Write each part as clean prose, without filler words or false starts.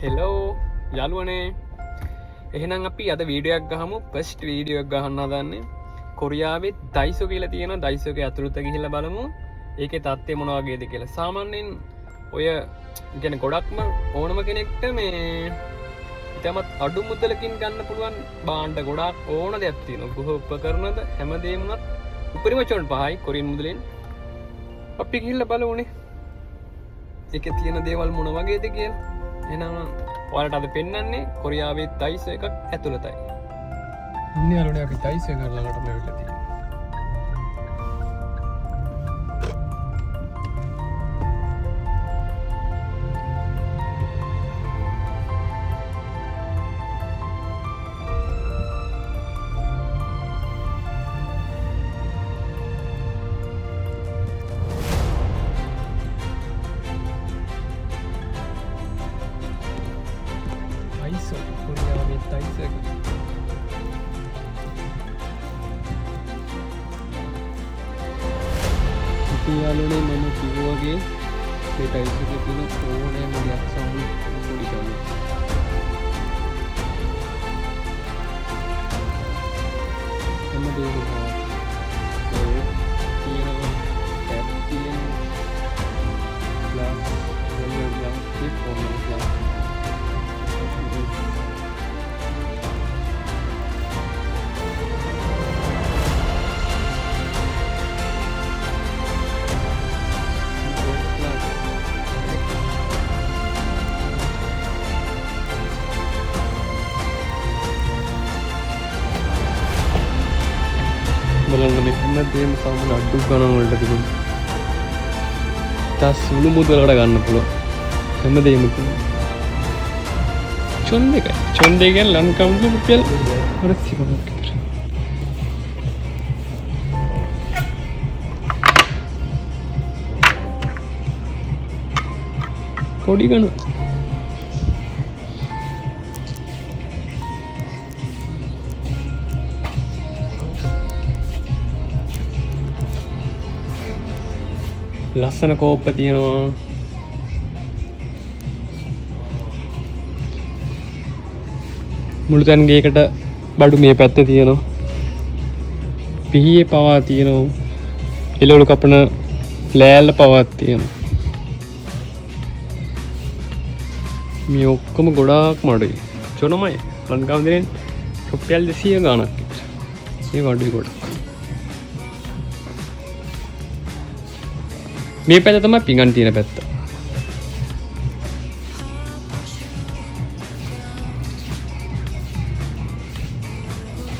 Hello යාළුවනේ එහෙනම් අපි අද වීඩියෝයක් ගහමු ෆස්ට් වීඩියෝ එකක් ගහන්න හදන්නේ කොරියාවේ දයිසෝ කියලා තියෙන දයිසෝ එකේ අතුලත ගිහිල්ලා බලමු ඒකේ තත්ත්වය මොන වගේද කියලා. සාමාන්‍යයෙන් ඔය කියන්නේ ගොඩක්ම ඕනම කෙනෙක්ට මේ ඉතමත් අඩු මුදලකින් ගන්න පුළුවන් භාණ්ඩ ගොඩක් ඕන දෙයක් තියෙනවා. ගෘහ උපකරණද හැමදේම උනත් උපරිම චොන් පහයි කොරියන් මුදලෙන්. අපි ගිහිල්ලා බලමුනේ ඒකේ තියෙන දේවල් මොන වගේද කියලා. එහෙනම් ඔයාලට අද පෙන්වන්නේ කොරියාවේ දයිසෝ එකක් ඇතුළතයි. ඉන්නේ යාළුවනේ අපි දයිසෝ එක ළඟටම ඇවිල්ලා තියෙනවා. කොරියාවේ දයිසෝ එක යාළුවනේ මම කිව්වා වගේ මේ දයිසෝ එකේ තියෙන ඕනෑම දෙයක් සමග පොඩි ගන්න. හැමදේම තියෙනවා ටැප් තියෙනවා ග්ලාස් වල ග්ලාස් ටික ඕනම ග්ලාස් බලන්න මේ හැමදේම සාමාන්‍ය අඩු ගණන් වලට තිබුණා. තස් සුළු මුදලකට ගන්න පුළුවන්. හැමදේම තියෙනවා. චොන් එකයි. චොන් දෙක ගැන ලංකාවේ රුපියල් 800ක් විතර. පොඩි ගණන්. ලස්සන කෝප්ප තියෙනවා. මුළු තැන් ගේකට බඩු මේ පැත්තේ තියෙනවා. පිහියේ පවා තියෙනවා. එළවලු කපන ලෑල්ල පවා තියෙනවා. මේ ඔක්කොම ගොඩාක් මඩුයි. චොනමයි ලංකාවේ දෙන රුපියල් 200 ගාණක් විතර. මේ වඩුයි ගොඩක්. මේ පැත්ත තමයි පිඟන් තියෙන පැත්ත.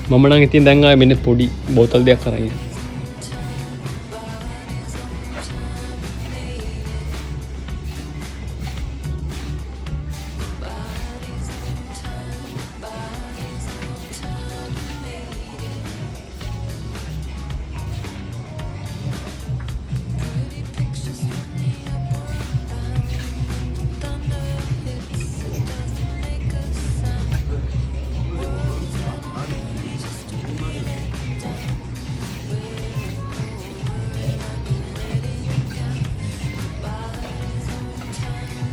මම නම් ඉතින් දැන් ආයේ මෙන්න පොඩි බෝතල් දෙකක් අරන් ඉන්නේ.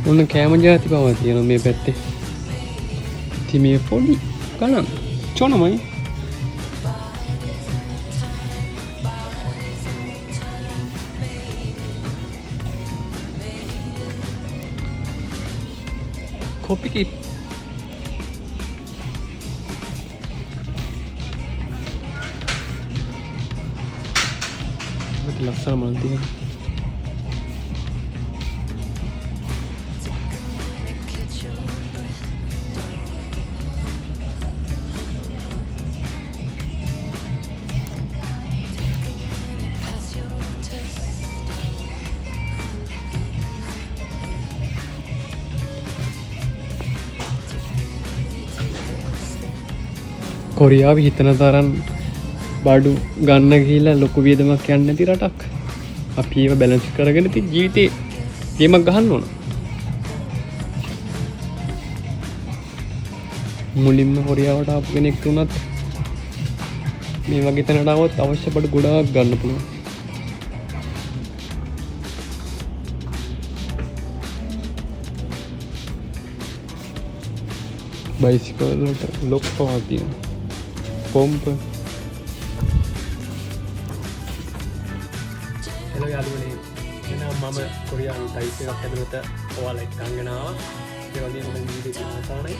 ඔන්න කෑම ජාති පවා තියෙනවා මේ පැත්තේ. ඉතින් මේ පොඩි ගණන් චොනමයි. කොපි කිට්. මේක ලස්සන මල් තියෙනවා. කොරියාව හිතන තරම් බඩු ගන්න ගිහිල්ලා ලොකු වියදමක් යන්නේ නැති රටක්. අපි ඒව බැලන්ස් කරගෙන ඉතින් ජීවිතේ ගේමක් ගහන්න ඕන. මුලින්ම කොරියාවට ආපු කෙනෙක් වුණත් මේ වගේ තැනට આવොත් අවශ්‍ය බඩු ගොඩාක් ගන්න පුළුවන්. බයිසිකල්ලට ලොක් පවතින පොම්ප එල යාලුවනේ එනම් මම කොරියානු ටයිප් එකක් ඇතුළත ඔයාලා එක්ක අංගනාවා ඒ වගේ මම වීඩියෝ එක ආසානයි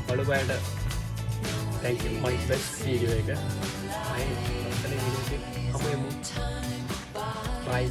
බලපෑට thank you my best video එක අය අතන වීඩියෝ එක අපේ බයි